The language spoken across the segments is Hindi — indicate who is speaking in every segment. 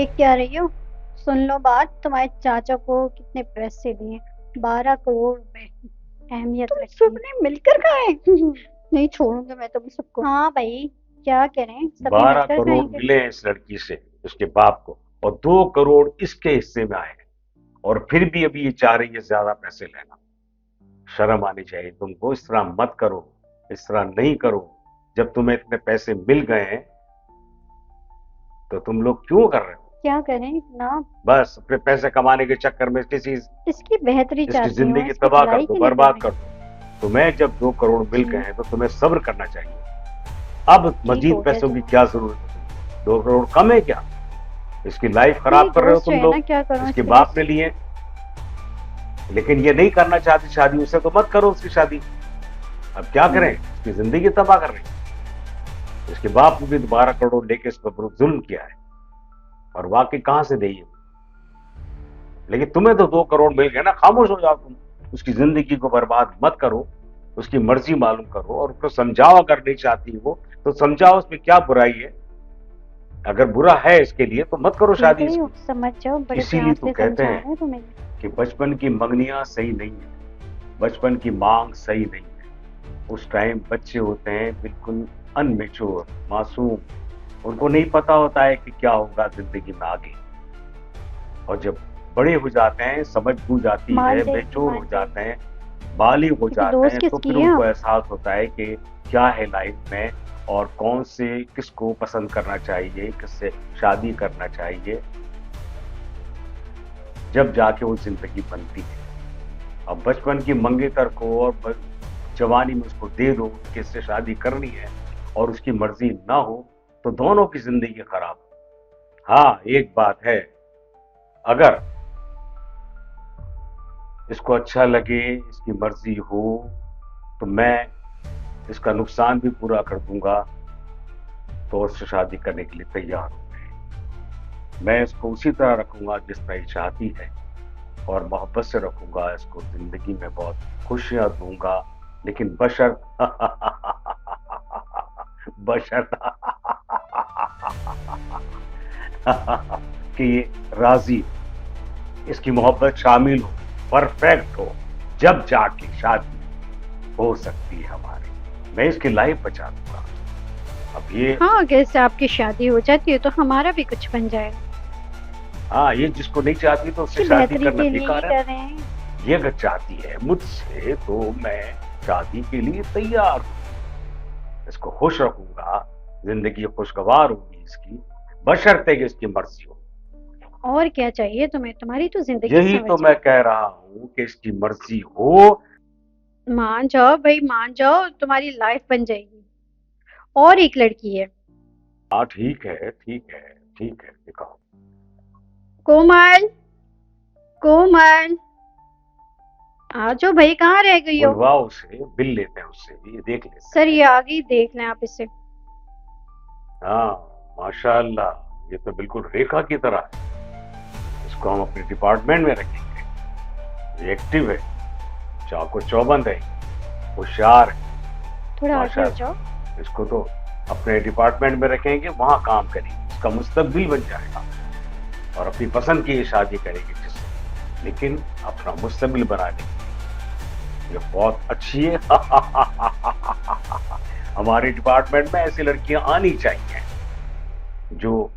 Speaker 1: देख क्या रही हो? सुन लो बात, तुम्हारे चाचा को कितने पैसे दिए? 12 करोड़ रुपए। अहमियत
Speaker 2: तुम
Speaker 1: रखी।
Speaker 2: सबने मिलकर खाए? नहीं छोड़ूंगा मैं तुम सबको।
Speaker 1: हाँ भाई, क्या करें, सभी
Speaker 3: 12
Speaker 1: मिलकर
Speaker 3: करोड़
Speaker 1: खाएंगे।
Speaker 3: मिले इस लड़की से, उसके बाप को, और 2 करोड़ इसके हिस्से में आए हैं। और फिर भी अभी ये चाह रही है ज्यादा पैसे लेना। शर्म आनी चाहिए तुमको। इस तरह मत करो, इस तरह नहीं करो। जब तुम्हें इतने पैसे मिल गए हैं तो तुम लोग क्यों कर रहे हो?
Speaker 1: क्या करें ना।
Speaker 3: बस अपने पैसे कमाने के चक्कर में
Speaker 1: इसकी बेहतरी
Speaker 3: इसकी
Speaker 1: चाहती हूँ,
Speaker 3: जिंदगी
Speaker 1: इसकी
Speaker 3: तबाह कर
Speaker 1: भलाई
Speaker 3: दो,
Speaker 1: के लिए कर
Speaker 3: बर्बाद
Speaker 1: रही
Speaker 3: कर
Speaker 1: हूँ।
Speaker 3: दो। तुम्हें जब 2 करोड़ मिल गए
Speaker 1: जी।
Speaker 3: हैं तो तुम्हें सब्र करना चाहिए। अब
Speaker 1: ठीक हो
Speaker 3: मजीद
Speaker 1: गया
Speaker 3: पैसों की
Speaker 1: चलो।
Speaker 3: क्या जरूरत है? 2 करोड़ कम है क्या? इसकी लाइफ
Speaker 1: मेरी
Speaker 3: खराब कर रहे हो
Speaker 1: दोस्त जो
Speaker 3: तुम
Speaker 1: है ना,
Speaker 3: लोग।
Speaker 1: क्या करूँ
Speaker 3: इसके
Speaker 1: इसके
Speaker 3: बाप
Speaker 1: लिए।
Speaker 3: ने लिए, लेकिन ये नहीं करना चाहती शादी उससे, तो मत करो उसकी शादी। अब क्या करें,
Speaker 1: हम्म,
Speaker 3: इसकी जिंदगी तबाह कर रही है। इसके बाप ने भी 12 करोड़ लेके इस पर जुल्म किया है, और वाकई कहां से देगी। लेकिन तुम्हें तो 2 करोड़ मिल गए ना, खामोश हो जाओ तुम। उसकी जिंदगी को बर्बाद मत करो। उसकी मर्जी मालूम करो और उसको समझाओ। अगर नहीं चाहती वो तो समझाओ, उसमें क्या बुराई है। अगर बुरा है इसके लिए तो मत करो
Speaker 1: देख
Speaker 3: शादी
Speaker 1: रही हो,
Speaker 3: इसकी।
Speaker 1: समझ जाओ, बड़े
Speaker 3: इसीलिए
Speaker 1: प्यार
Speaker 3: तो
Speaker 1: से
Speaker 3: कहते
Speaker 1: समझा
Speaker 3: हैं
Speaker 1: रहे हैं तुम्हें।
Speaker 3: कि बचपन की मंगनियां सही नहीं है, बचपन की मांग सही नहीं है। उस टाइम बच्चे होते हैं बिल्कुल अनमेच्योर, मासूम। उनको नहीं पता होता है कि क्या होगा जिंदगी में आगे। और जब बड़े हो जाते हैं, समझ बूझ आती
Speaker 1: मान
Speaker 3: है,
Speaker 1: जाएगी,
Speaker 3: मैच्योर हो
Speaker 1: मान
Speaker 3: जाते
Speaker 1: जाएगी।
Speaker 3: हैं, बालिग हो
Speaker 1: क्योंकि
Speaker 3: जाते
Speaker 1: दोस्त
Speaker 3: हैं, तो फिर
Speaker 1: किसकी है
Speaker 3: उनको
Speaker 1: आप?
Speaker 3: एहसास होता है कि क्या है लाइफ में, और कौन से किसको पसंद करना चाहिए, किससे शादी करना चाहिए। जब जाके वो जिंदगी बनती है। अब बचपन की मंगेतर को और जवानी में उसको दे दो कि इससे शादी करनी है, और उसकी मर्जी ना हो, तो दोनों की जिंदगी खराब हो। हाँ, एक बात है, अगर इसको अच्छा लगे, इसकी मर्जी हो, तो मैं इसका नुकसान भी पूरा कर दूंगा, तो उससे शादी करने के लिए तैयार हूं। मैं इसको उसी तरह रखूंगा जिस तरह ये चाहती है, और मोहब्बत से रखूंगा इसको, जिंदगी में बहुत खुशियां दूंगा। लेकिन बशर्त बशर्त कि ये राजी हो, इसकी मोहब्बत शामिल हो, परफेक्ट हो। जब जाके शादी हो सकती है हमारी। मैं इसकी लाइफ बचा दूंगा। अब ये,
Speaker 1: हाँ, अगर इससे आपकी शादी हो जाती है तो हमारा भी कुछ बन जाएगा।
Speaker 3: हाँ, ये जिसको नहीं चाहती तो उससे
Speaker 1: इसकी
Speaker 3: शादी
Speaker 1: बेहतरी
Speaker 3: करना
Speaker 1: के लिए ही
Speaker 3: बेकार है
Speaker 1: कर
Speaker 3: ना।
Speaker 1: रहे हैं।
Speaker 3: ये अगर चाहती है मुझसे तो मैं शादी के लिए तैयार हूं। इसको खुश रखूंगा, जिंदगी खुशगवार होगी इसकी, बशर्ते कि इसकी मर्जी हो।
Speaker 1: और क्या चाहिए तुम्हें, तुम्हारी तो जिंदगी
Speaker 3: यही
Speaker 1: संवर
Speaker 3: तो मैं
Speaker 1: जाएगी।
Speaker 3: कह रहा हूं कि इसकी मर्जी हो।
Speaker 1: मान जाओ भाई, मान जाओ, तुम्हारी लाइफ बन जाएगी। और एक लड़की है।
Speaker 3: हाँ ठीक है, ठीक है, ठीक है, दिखाओ।
Speaker 1: कोमल, कोमल, आ जाओ भाई, कहाँ रह गई हो?
Speaker 3: बुलवाओ उसे, बिल लेते हैं उससे भी, ये देख लेते
Speaker 1: सर
Speaker 3: हैं।
Speaker 1: ये आ गई, देख लें आप इसे।
Speaker 3: हाँ, माशाल्लाह, ये तो बिल्कुल रेखा की तरह है। इसको हम अपने डिपार्टमेंट में रखेंगे। ये एक्टिव है, चाको चौबंद है, होशियार है।
Speaker 1: थोड़ा आगे हो जाओ।
Speaker 3: माशाल्लाह, इसको तो अपने डिपार्टमेंट में रखेंगे, वहां काम करेंगे, इसका मुस्तकबिल बन जाएगा। और अपनी पसंद की शादी करेंगे जिससे, लेकिन अपना मुस्तकबिल बनाने की। ये बहुत अच्छी है। हमारे डिपार्टमेंट में ऐसी लड़कियां आनी चाहिए, जो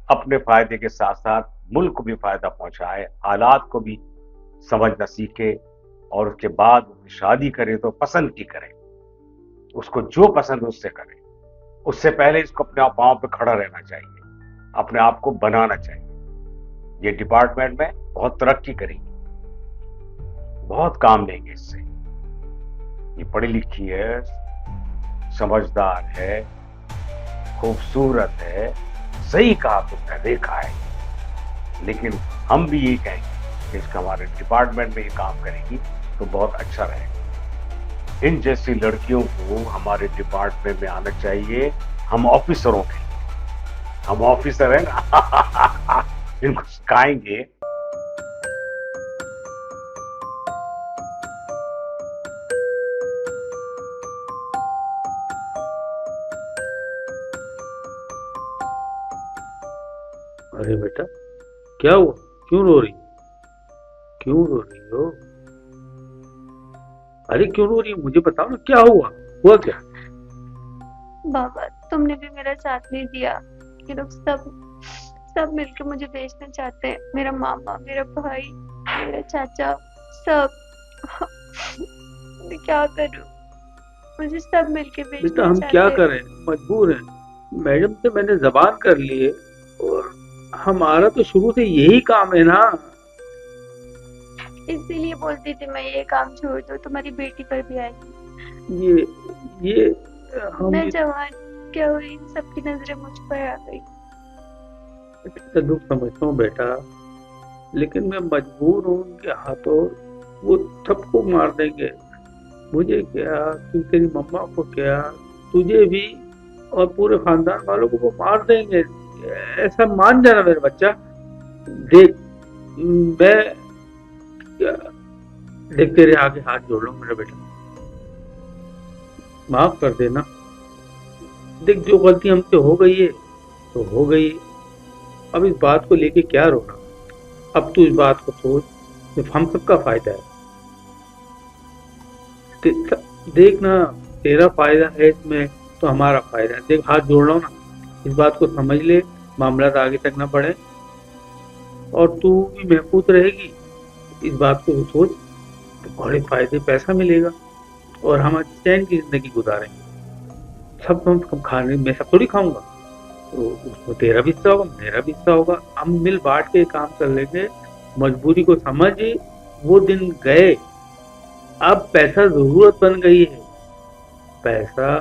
Speaker 3: अपने फायदे के साथ साथ मुल्क को भी फायदा पहुंचाए, हालात को भी समझना सीखे, और उसके बाद शादी करे तो पसंद की करे। उसको जो पसंद है उससे करे। उससे पहले इसको अपने पांव पे खड़ा रहना चाहिए, अपने आप को बनाना चाहिए। ये डिपार्टमेंट में बहुत तरक्की करेगी, बहुत काम लेंगे इससे। ये पढ़ी लिखी है, समझदार है, खूबसूरत है। सही कहा तुमने, देखा है। लेकिन हम भी यही कहेंगे कि इसका हमारे डिपार्टमेंट में ये काम करेगी तो बहुत अच्छा रहेगा। इन जैसी लड़कियों को हमारे डिपार्टमेंट में आना चाहिए। हम ऑफिसरों के, हम ऑफिसर हैं ना। इनको सिखाएंगे।
Speaker 4: अरे बेटा, क्या हुआ? क्यों रो रही? क्यों रो रही हो? अरे क्यों रो रही हो? मुझे बताओ ना, क्या हुआ? हुआ क्या?
Speaker 2: बाबा, तुमने भी मेरा साथ नहीं दिया। ये लोग सब सब मिलकर मुझे बेचना चाहते हैं। मेरा मामा, मेरा भाई, मेरा चाचा, सब। मैं क्या करूं? मुझे सब मिलके
Speaker 4: बेटा
Speaker 2: बेचना
Speaker 4: हम क्या
Speaker 2: चाहते हैं।
Speaker 4: करें, मजबूर हैं। मैडम से मैंने जबान कर ली है, और हमारा तो शुरू से यही काम है ना।
Speaker 2: इसीलिए बोलती थी मैं, ये काम छोड़ दो, तुम्हारी बेटी पर भी आएगी।
Speaker 4: ये हम
Speaker 2: मैं जवान क्या हुई, इन सबकी नजरें मुझ पर आ गई।
Speaker 4: इसका दुख समझता हूँ बेटा, लेकिन मैं मजबूर हूँ उनके हाथों। वो सबको मार देंगे, मुझे क्या, तू तेरी मम्मा को क्या, तुझे भी, और पूरे खानदान वालों को वो मार देंगे। ऐसा मान जाना मेरा बच्चा। देख, मैं देख तेरे आगे हाथ जोड़ रहा हूँ मेरा बेटा, माफ कर देना। देख, जो गलती हमसे हो गई है तो हो गई। अब इस बात को लेके क्या रोना? अब तू इस बात को सोच, सिर्फ हम सबका फायदा है। देख ना, तेरा फायदा है इसमें तो हमारा फायदा है। देख, हाथ जोड़ रहा हूँ ना, इस बात को समझ ले, मामला आगे तक ना बढ़े, और तू भी महफूज रहेगी। इस बात को सोच, तो बड़े फायदे, पैसा मिलेगा, और हम चैन की जिंदगी गुजारेंगे। सब हम खाने में सब थोड़ी खाऊंगा, तो उसमें तेरा भी हिस्सा होगा, मेरा भी हिस्सा होगा। हम मिल बांट के काम कर लेंगे। मजबूरी को समझ, वो दिन गए, अब पैसा जरूरत बन गई है। पैसा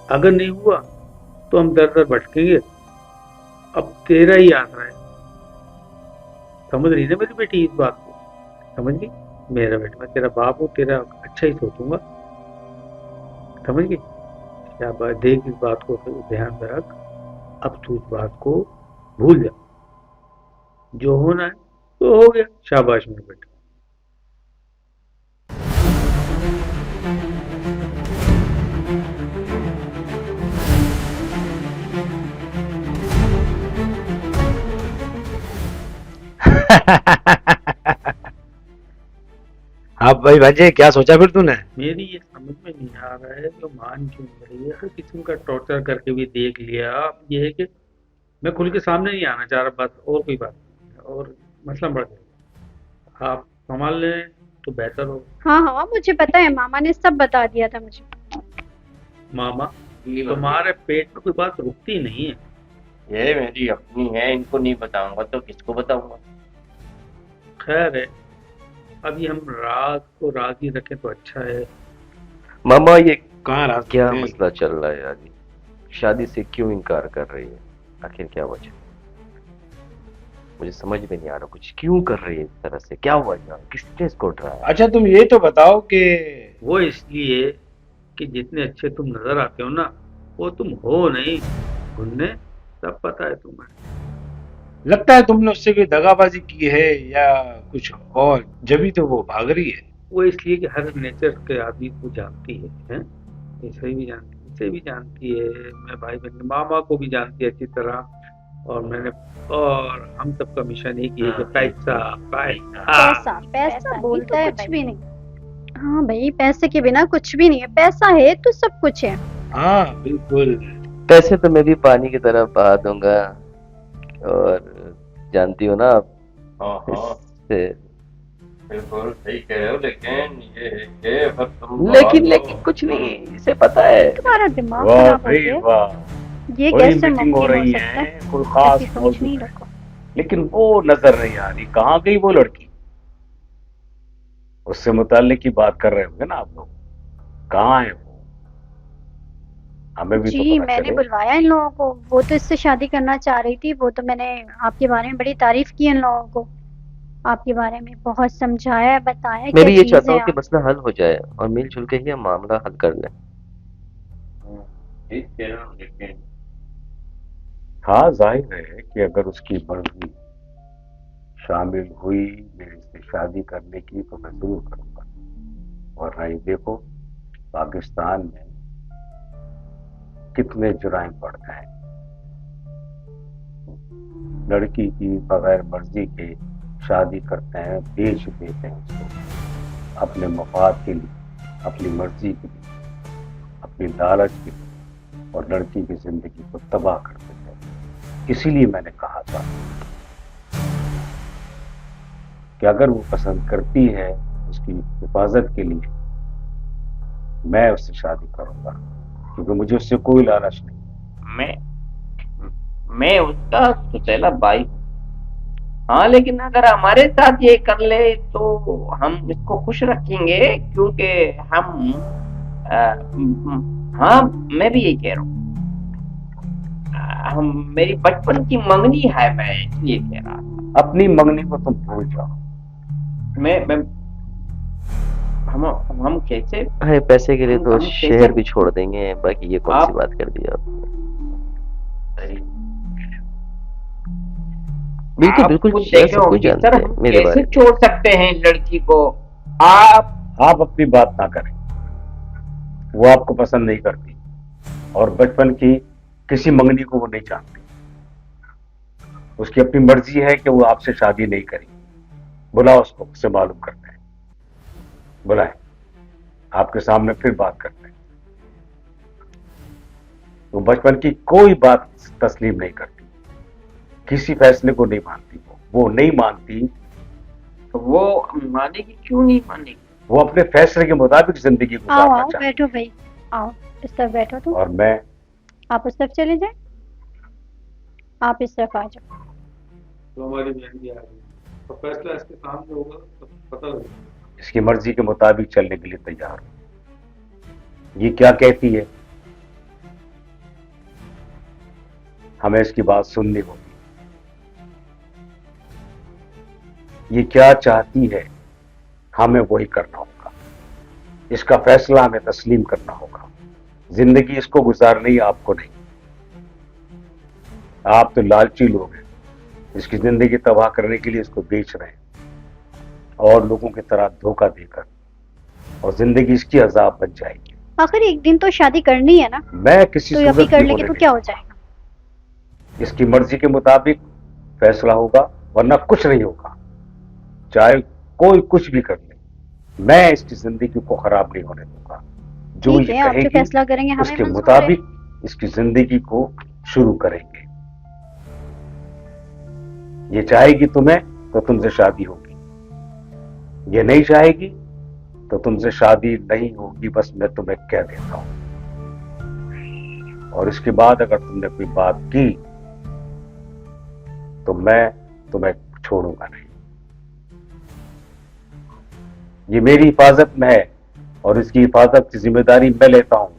Speaker 4: अगर नहीं हुआ तो हम दर दर भटकेंगे। अब तेरा ही आसरा है। समझ रही ना मेरी बेटी इस बात को? समझ गई? मेरा बेटा, मैं तेरा बाप हूँ, तेरा अच्छा ही सोचूंगा। समझ गई? शाबाश, देख इस बात को ध्यान में रख। अब तू इस बात को भूल जा, जो होना है तो हो गया। शाबाश मेरा बेटा।
Speaker 3: हाँ भाई भांजे, क्या सोचा फिर तूने?
Speaker 4: मेरी ये समझ में नहीं आ रहा है, जो मान क्यों नहीं रही है। हर किस्म का टॉर्चर करके भी देख लिया। अब ये है कि मैं खुल के सामने नहीं आना चाह रहा, बस, और कोई बात नहीं है, और मसला बढ़ जाएगा। आप संभाल लें तो बेहतर हो।
Speaker 1: हाँ हाँ, मुझे पता है, मामा ने सब बता दिया था मुझे।
Speaker 4: मामा,
Speaker 5: जी भाभी,
Speaker 4: तुम्हारे पेट में कोई बात रुकती नहीं है।
Speaker 5: ये मेरी अपनी है, इनको नहीं बताऊंगा तो किसको बताऊंगा?
Speaker 4: खैर है, अभी हम राज को राज ही रखें तो अच्छा है।
Speaker 6: मामा, ये
Speaker 3: कहाँ राज
Speaker 6: क्या
Speaker 3: थे?
Speaker 6: मसला चल रहा है यार? शादी से क्यों इनकार कर रही है? आखिर क्या वजह? मुझे समझ में नहीं आ रहा, कुछ क्यों कर रही है इस तरह से? क्या हुआ यार? किसने इसको डराया?
Speaker 3: अच्छा तुम ये तो बताओ कि
Speaker 4: वो इसलिए कि जितने अच्छे तुम नजर आते हो ना, वो तुम हो नहीं। उनने सब पता है तुम्हें।
Speaker 3: लगता है तुमने उससे कोई दगाबाजी की है या कुछ और, जभी तो वो भाग रही है।
Speaker 4: वो इसलिए कि हर नेचर के आदमी को जानती है? इसे भी जानती, इसे भी जानती है, मैं भाई बहन मामा को भी जानती है अच्छी तरह। और हम सबका मिशन एक ही है कि पैसा पैसा।
Speaker 1: पैसा पैसा बोलता है, कुछ भी नहीं। हाँ भाई, पैसे के बिना कुछ भी नहीं है। पैसा है तो सब कुछ है।
Speaker 3: हाँ बिल्कुल।
Speaker 6: पैसे तो मैं भी पानी की तरह बहा दूंगा, और जानती हो ना आप,
Speaker 5: हाँ हाँ,
Speaker 6: इससे।
Speaker 5: बिल्कुल सही कह रहे हो, लेकिन ये है कि बस तुम
Speaker 6: लेकिन कुछ नहीं, इसे पता है।
Speaker 1: तुम्हारा दिमाग
Speaker 3: वाह
Speaker 1: खराब हो
Speaker 3: भाई
Speaker 1: गया।
Speaker 3: वाह,
Speaker 1: ये
Speaker 3: बड़ी
Speaker 1: कैसे
Speaker 3: मीटिंग
Speaker 1: मुमकिन
Speaker 3: हो
Speaker 1: हो
Speaker 3: रही
Speaker 1: सकता है?
Speaker 3: है, कोई खास
Speaker 1: ऐसी सोच
Speaker 3: मौजूद
Speaker 1: नहीं
Speaker 3: है,
Speaker 1: रखो।
Speaker 3: लेकिन वो नजर नहीं आ रही। कहाँ गई वो लड़की? उससे मुताल्लिक की बात कर रहे होंगे ना आप लोग। कहाँ है वो? हमें भी तो
Speaker 1: जी,
Speaker 3: पता
Speaker 1: मैंने
Speaker 3: चले।
Speaker 1: बुलवाया इन लोगों को। वो तो इससे शादी करना चाह रही थी। वो तो मैंने आपके बारे में बड़ी तारीफ की इन लोगों को। आपके बारे में बहुत समझाया, बताया
Speaker 6: मैं
Speaker 1: क्या
Speaker 6: भी ये
Speaker 1: चीज
Speaker 6: चाहता
Speaker 1: है
Speaker 6: हूँ कि
Speaker 1: आप।
Speaker 6: मसला हल हो जाए, और मिलजुल के ही हम मामला हल कर लें।
Speaker 5: ठीक कह रहे हो, लेकिन
Speaker 3: हाँ जाहिर है कि अगर उसकी मर्जी शामिल हुई मेरे से शादी करने की तो मैं जरूर करूंगा। और रही देखो, पाकिस्तान में कितने जुराइम बढ़ गए। लड़की की बगैर मर्जी के शादी करते हैं, बेच देते हैं उसको अपने मफाद के लिए, अपनी मर्जी के लिए, अपनी लालच के लिए, और लड़की की जिंदगी को तबाह कर देते हैं। इसीलिए मैंने कहा था कि अगर वो पसंद करती है उसकी हिफाजत के लिए मैं उससे शादी करूंगा, क्योंकि मुझे उससे कोई लालच नहीं।
Speaker 5: मैं उसका सुतेला भाई हूँ। हाँ, लेकिन अगर हमारे साथ ये कर ले तो हम इसको खुश रखेंगे, क्योंकि हम हाँ, मैं भी यही कह रहा हूँ। हम मेरी बचपन की मंगनी है, मैं इसलिए कह रहा था।
Speaker 3: अपनी मंगनी को तुम भूल जाओ।
Speaker 5: मैं हम कैसे?
Speaker 6: अरे पैसे के लिए तो
Speaker 5: हम कैसे?
Speaker 6: शहर भी छोड़ देंगे, बाकी ये कौन सी बात कर दी आपने। बिल्कुल
Speaker 5: आप
Speaker 6: बिल्कुल
Speaker 5: खुद
Speaker 6: सब
Speaker 5: देखे
Speaker 6: कुछ
Speaker 5: होंगे
Speaker 6: जानते
Speaker 5: सर,
Speaker 6: हैं
Speaker 5: हम
Speaker 6: मेरे
Speaker 5: कैसे
Speaker 6: बारे में।
Speaker 5: छोड़ सकते हैं लड़की को? आप
Speaker 3: अपनी बात ना करें, वो आपको पसंद नहीं करती और बचपन की किसी मंगनी को वो नहीं जानती। उसकी अपनी मर्जी है कि वो आपसे शादी नहीं करेगी। बुलाओ उसको, उससे मालूम करते हैं। बुलाएं, आपके सामने फिर बात करते हैं। वो बचपन की कोई बात तस्लीम नहीं करती, किसी फैसले को नहीं मानती। वो नहीं मानती।
Speaker 5: वो मानेगी, क्यों नहीं मानेगी?
Speaker 3: वो अपने फैसले के मुताबिक जिंदगी
Speaker 1: आओ
Speaker 3: गुजारना
Speaker 1: आओ
Speaker 3: चाहती
Speaker 1: बैठो भाई, आओ इस तरफ बैठो। तुम
Speaker 3: और मैं
Speaker 1: आप उस तरफ चले जाए, आप इस तरफ आ जाओ।
Speaker 4: तो हमारी बहन भी आ रही है, तो फैसला इसके सामने होगा तो पता लगेगा।
Speaker 3: इसकी मर्जी के मुताबिक चलने के लिए तैयार हूं। ये क्या कहती है हमें इसकी बात सुननी होगी। ये क्या चाहती है हमें वही करना होगा। इसका फैसला हमें तस्लीम करना होगा। जिंदगी इसको गुजारनी है, आपको नहीं। आप तो लालची लोग हैं, इसकी जिंदगी तबाह करने के लिए इसको बेच रहे हैं और लोगों की तरह धोखा देकर, और जिंदगी इसकी अजाब बन जाएगी।
Speaker 1: आखिर एक दिन तो शादी करनी है ना,
Speaker 3: मैं किसी
Speaker 1: तो
Speaker 3: सूरत
Speaker 1: अभी कर
Speaker 3: भी
Speaker 1: लेंगे
Speaker 3: होने
Speaker 1: तो
Speaker 3: नहीं।
Speaker 1: क्या हो जाएगा।
Speaker 3: इसकी मर्जी के मुताबिक फैसला होगा, वरना कुछ नहीं होगा। चाहे कोई कुछ भी कर ले, मैं इसकी जिंदगी को खराब नहीं होने दूंगा। जो
Speaker 1: ठीक
Speaker 3: ये
Speaker 1: है, आप जो
Speaker 3: कहेगी
Speaker 1: फैसला करेंगे हमें
Speaker 3: उसके
Speaker 1: मंजूर है।
Speaker 3: मुताबिक इसकी जिंदगी को शुरू करेंगे। ये चाहेगी तुम्हें तो तुमसे शादी होगी, ये नहीं चाहेगी तो तुमसे शादी नहीं होगी। बस मैं तुम्हें कह देता हूं, और इसके बाद अगर तुमने कोई बात की तो मैं तुम्हें छोड़ूंगा नहीं। ये मेरी हिफाजत में है और इसकी हिफाजत की जिम्मेदारी मैं लेता हूं,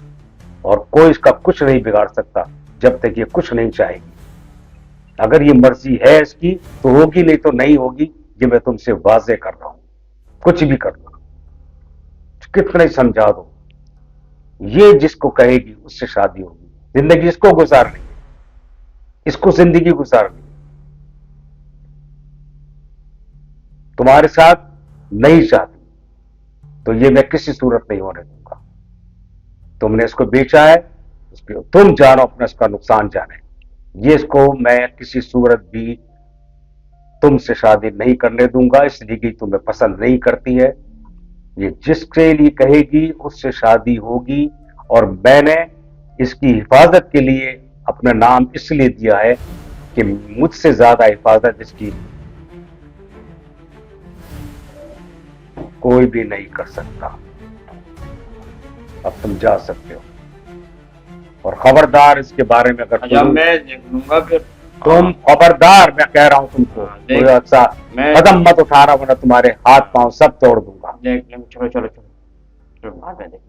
Speaker 3: और कोई इसका कुछ नहीं बिगाड़ सकता जब तक ये कुछ नहीं चाहेगी। अगर ये मर्जी है इसकी तो होगी, नहीं तो नहीं होगी। ये मैं तुमसे वाजे कर रहा हूं। कुछ भी कर लो, कितना ही समझा दो, ये जिसको कहेगी उससे शादी होगी। जिंदगी इसको गुजारनी है, इसको जिंदगी गुजारनी है। तुम्हारे साथ नहीं चाहती तो ये मैं किसी सूरत नहीं होने दूंगा। तुमने इसको बेचा है, तुम जानो, अपना इसका नुकसान जाने। ये इसको मैं किसी सूरत भी तुमसे शादी नहीं करने दूंगा, इसलिए कि तुम्हें पसंद नहीं करती है। ये जिसके लिए कहेगी उससे शादी होगी, और मैंने इसकी हिफाजत के लिए अपना नाम इसलिए दिया है कि मुझसे ज्यादा हिफाजत इसकी कोई भी नहीं कर सकता। अब तुम जा सकते हो, और खबरदार इसके बारे में अगर
Speaker 5: अच्छा, मैं देख लूंगा फिर।
Speaker 3: तुम खबरदार, मैं कह रहा हूं तुमको,
Speaker 5: देख,
Speaker 3: कोई अच्छा
Speaker 5: मैं
Speaker 3: कदम मत उठाना, वरना तुम्हारे हाथ पांव सब तोड़ दूंगा।
Speaker 5: देख लेंगे। चलो चलो चलो, बाद में देख